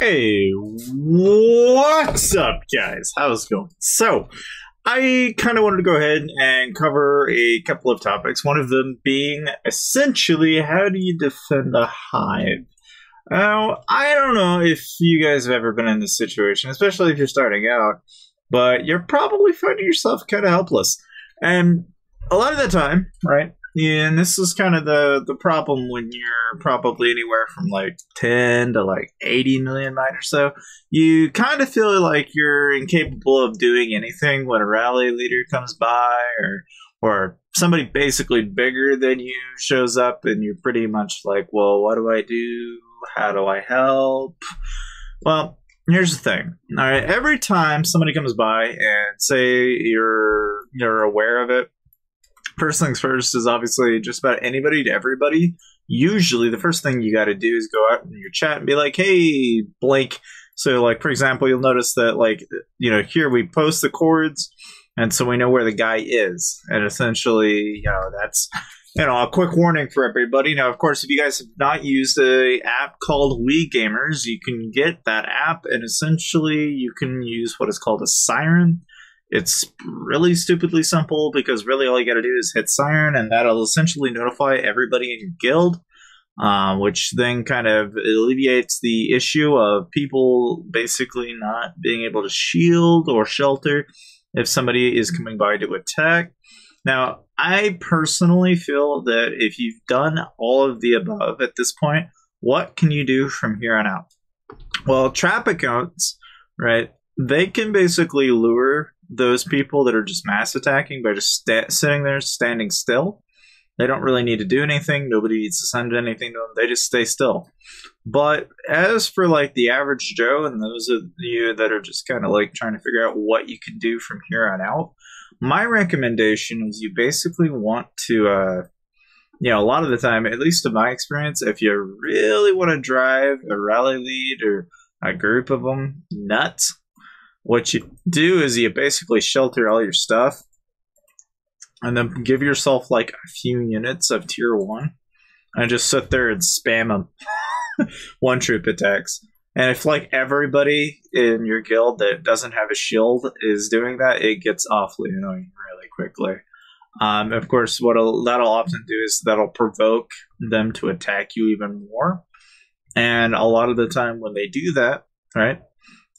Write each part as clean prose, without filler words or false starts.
Hey, what's up, guys? How's it going? So, I kind of wanted to go ahead and cover a couple of topics. One of them being essentially how do you defend a hive? Now, I don't know if you guys have ever been in this situation, especially if you're starting out, but you're probably finding yourself kind of helpless. And a lot of the time, right? Yeah, and this is kind of the problem when you're probably anywhere from like 10 to like 80 million might or so. You kind of feel like you're incapable of doing anything when a rally leader comes by or somebody basically bigger than you shows up, and you're pretty much like, well, what do I do? How do I help? Well, here's the thing. All right, every time somebody comes by and say you're aware of it, first things first is obviously just about anybody to everybody. Usually the first thing you got to do is go out in your chat and be like, hey, blank. So, like, for example, you'll notice that, like, here we post the chords, and so we know where the guy is. And essentially, that's, a quick warning for everybody. Now, of course, if you guys have not used a app called We Gamers, you can get that app, and essentially you can use what is called a siren. It's really stupidly simple because really all you got to do is hit siren, and that'll essentially notify everybody in your guild, which then kind of alleviates the issue of people basically not being able to shield or shelter if somebody is coming by to attack. Now, I personally feel that if you've done all of the above at this point, what can you do from here on out? Well, trap accounts, right? They can basically lure those people that are just mass attacking by just sitting there, standing still. They don't really need to do anything. Nobody needs to send anything to them. They just stay still. But as for like the average Joe and those of you that are just kind of like trying to figure out what you can do from here on out, my recommendation is you basically want to, a lot of the time, at least in my experience, if you really want to drive a rally lead or a group of them nuts, what you do is you basically shelter all your stuff and then give yourself like a few units of tier 1 and just sit there and spam them one troop attacks. And if like everybody in your guild that doesn't have a shield is doing that, it gets awfully annoying really quickly. Of course, what that'll often do is that'll provoke them to attack you even more. And a lot of the time when they do that, right,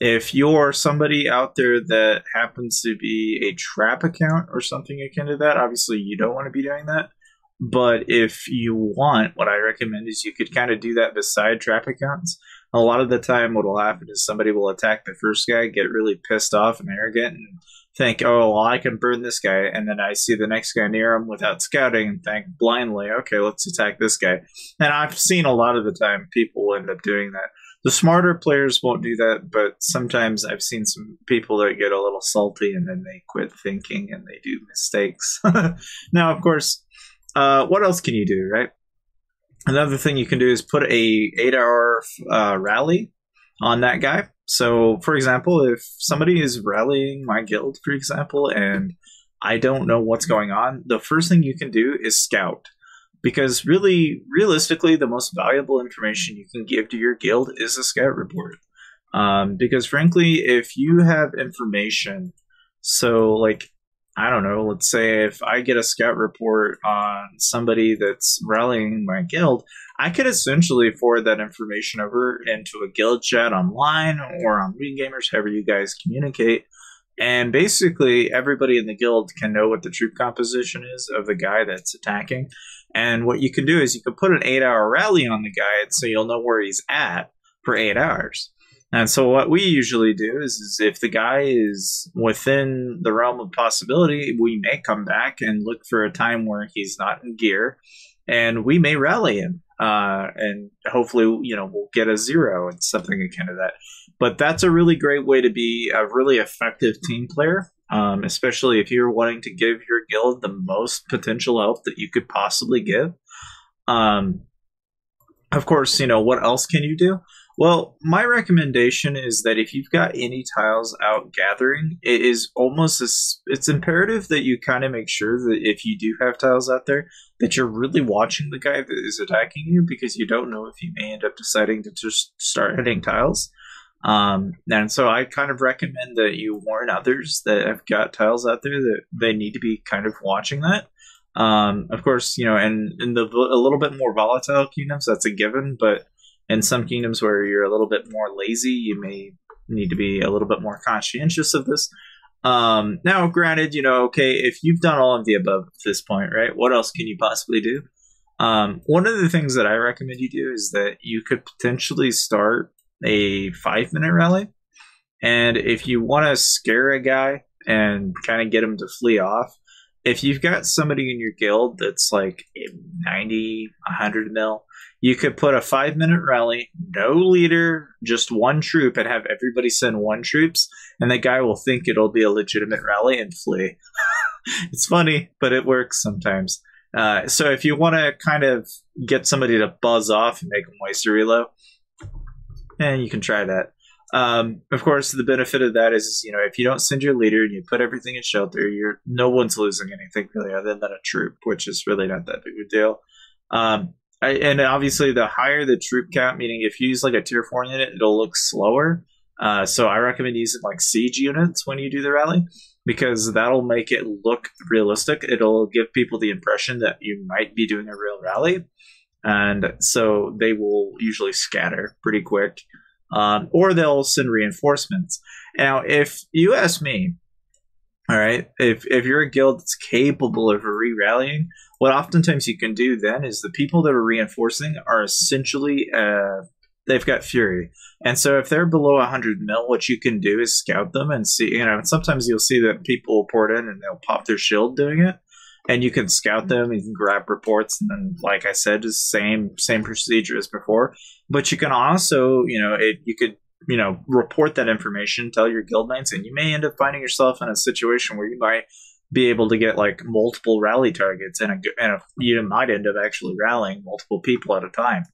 if you're somebody out there that happens to be a trap account or something akin to that, obviously you don't want to be doing that. But if you want, what I recommend is you could kind of do that beside trap accounts. A lot of the time what will happen is somebody will attack the first guy, get really pissed off and arrogant, and think, oh, well, I can burn this guy. And then I see the next guy near him without scouting and think blindly, okay, let's attack this guy. And I've seen a lot of the time people will end up doing that. The smarter players won't do that, but sometimes I've seen some people that get a little salty and then they quit thinking and they do mistakes. Now, of course, what else can you do, right? Another thing you can do is put a 8-hour rally on that guy. So, for example, if somebody is rallying my guild, for example, and I don't know what's going on, the first thing you can do is scout. Because really, realistically, the most valuable information you can give to your guild is a scout report. Because frankly, if you have information, so like, I don't know, let's say if I get a scout report on somebody that's rallying my guild, I could essentially forward that information over into a guild chat online or on We Gamers, however you guys communicate. And basically, everybody in the guild can know what the troop composition is of the guy that's attacking. And what you can do is you can put an 8-hour rally on the guy so you'll know where he's at for 8 hours. And so what we usually do is if the guy is within the realm of possibility, we may come back and look for a time where he's not in gear, and we may rally him. And hopefully, we'll get a 0 and something akin to that. But that's a really great way to be a really effective team player, especially if you're wanting to give your guild the most potential help that you could possibly give. Of course, what else can you do? Well, my recommendation is that if you've got any tiles out gathering, it is almost it's imperative that you kind of make sure that if you do have tiles out there, that you're really watching the guy that is attacking you, because you don't know if you may end up deciding to just start hitting tiles. And so I kind of recommend that you warn others that have got tiles out there that they need to be kind of watching that. Of course, and in the a little bit more volatile kingdoms, that's a given, but in some kingdoms where you're a little bit more lazy, you may need to be a little bit more conscientious of this. Now, granted, okay, if you've done all of the above at this point, right, what else can you possibly do? One of the things that I recommend you do is that you could potentially start a 5-minute rally. And if you want to scare a guy and kind of get him to flee off, if you've got somebody in your guild that's like 90, 100 mil, you could put a 5-minute rally, no leader, just one troop, and have everybody send one troops, and the guy will think it'll be a legitimate rally and flee. It's funny, but it works sometimes. So if you want to kind of get somebody to buzz off and make them waste a reload, you can try that. Of course, the benefit of that is, if you don't send your leader and you put everything in shelter, no one's losing anything really other than a troop, which is really not that big of a deal. And obviously, the higher the troop count, meaning if you use like a tier 4 unit, it'll look slower. So I recommend using like siege units when you do the rally, because that'll make it look realistic. It'll give people the impression that you might be doing a real rally. And so they will usually scatter pretty quick. Or they'll send reinforcements. Now, if you ask me, all right, if you're a guild that's capable of re-rallying, what oftentimes you can do then is the people that are reinforcing are essentially, they've got fury. And so if they're below 100 mil, what you can do is scout them and see, sometimes you'll see that people will port in and they'll pop their shield doing it. And you can scout them, you can grab reports, and then, like I said, just same procedure as before. But you can also, you could report that information, tell your guildmates, and you may end up finding yourself in a situation where you might be able to get like multiple rally targets, and you might end up actually rallying multiple people at a time.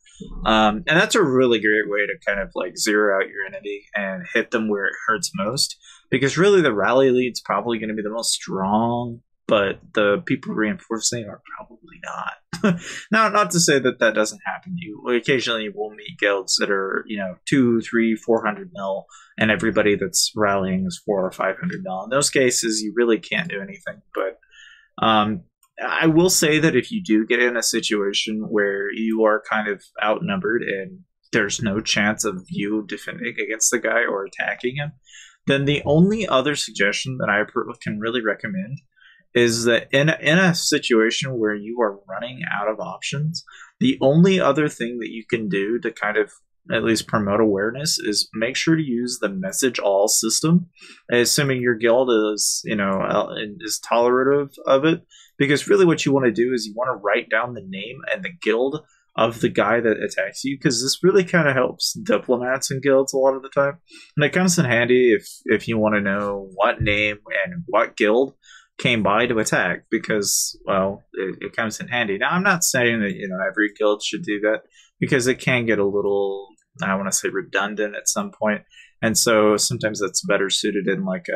And that's a really great way to kind of like zero out your enemy and hit them where it hurts most, because really the rally lead's probably going to be the most strong, but the people reinforcing are probably not. Now, not to say that doesn't happen. Occasionally will meet guilds that are, 200, 300, 400 mil, and everybody that's rallying is 400 or 500 mil. In those cases, you really can't do anything. But I will say that if you do get in a situation where you are kind of outnumbered and there's no chance of you defending against the guy or attacking him, then the only other suggestion that I can really recommend is that in a situation where you are running out of options, the only other thing that you can do to kind of at least promote awareness is make sure to use the message all system, assuming your guild is, is tolerative of it. Because really what you want to do is you want to write down the name and the guild of the guy that attacks you, because this really kind of helps diplomats and guilds a lot of the time. And it comes in handy if you want to know what name and what guild came by to attack, because, well, it comes in handy. Now, I'm not saying that, every guild should do that, because it can get a little, I want to say, redundant at some point. And so sometimes that's better suited in like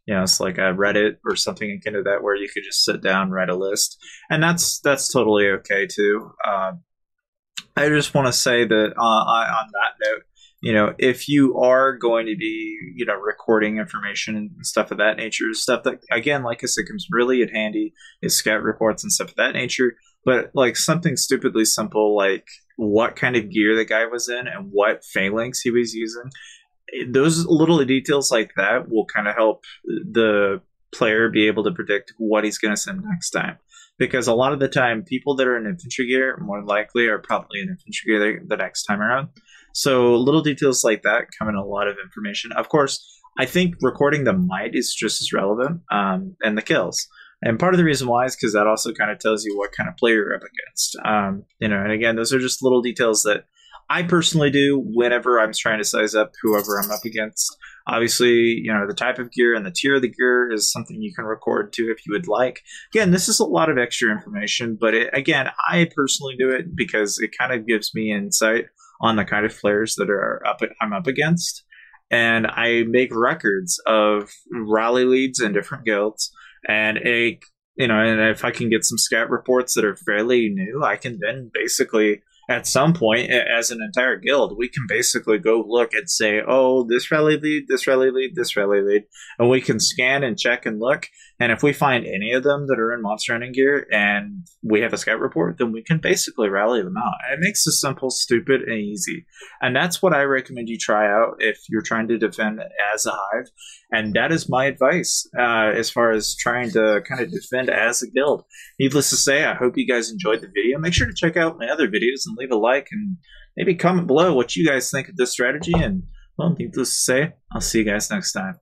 it's like a Reddit or something akin to that, where you could just sit down, write a list. And that's totally okay too. I just want to say that on that note, if you are going to be, recording information and stuff of that nature, stuff that, again, like I said, comes really in handy is scout reports and stuff of that nature. But like something stupidly simple, like what kind of gear the guy was in and what phalanx he was using, those little details like that will kind of help the player be able to predict what he's going to send next time. Because a lot of the time, people that are in infantry gear more likely are probably in infantry gear the next time around. So little details like that come in a lot of information. Of course, I think recording the might is just as relevant, and the kills. And part of the reason why is because that also kind of tells you what kind of player you're up against. And again, those are just little details that I personally do whenever I'm trying to size up whoever I'm up against. Obviously, the type of gear and the tier of the gear is something you can record too if you would like. Again, this is a lot of extra information, but I personally do it because it kind of gives me insight on the kind of players that I'm up against. And I make records of rally leads in different guilds, and and if I can get some scout reports that are fairly new, I can then basically at some point, as an entire guild, we can basically go look and say, oh, this rally lead, this rally lead, this rally lead. And we can scan and check and look. And if we find any of them that are in monster hunting gear and we have a scout report, then we can basically rally them out. And it makes it simple, stupid, and easy. And that's what I recommend you try out if you're trying to defend as a hive. And that is my advice as far as trying to kind of defend as a guild. Needless to say, I hope you guys enjoyed the video. Make sure to check out my other videos and leave a like and maybe comment below what you guys think of this strategy. And, well, needless to say, I'll see you guys next time.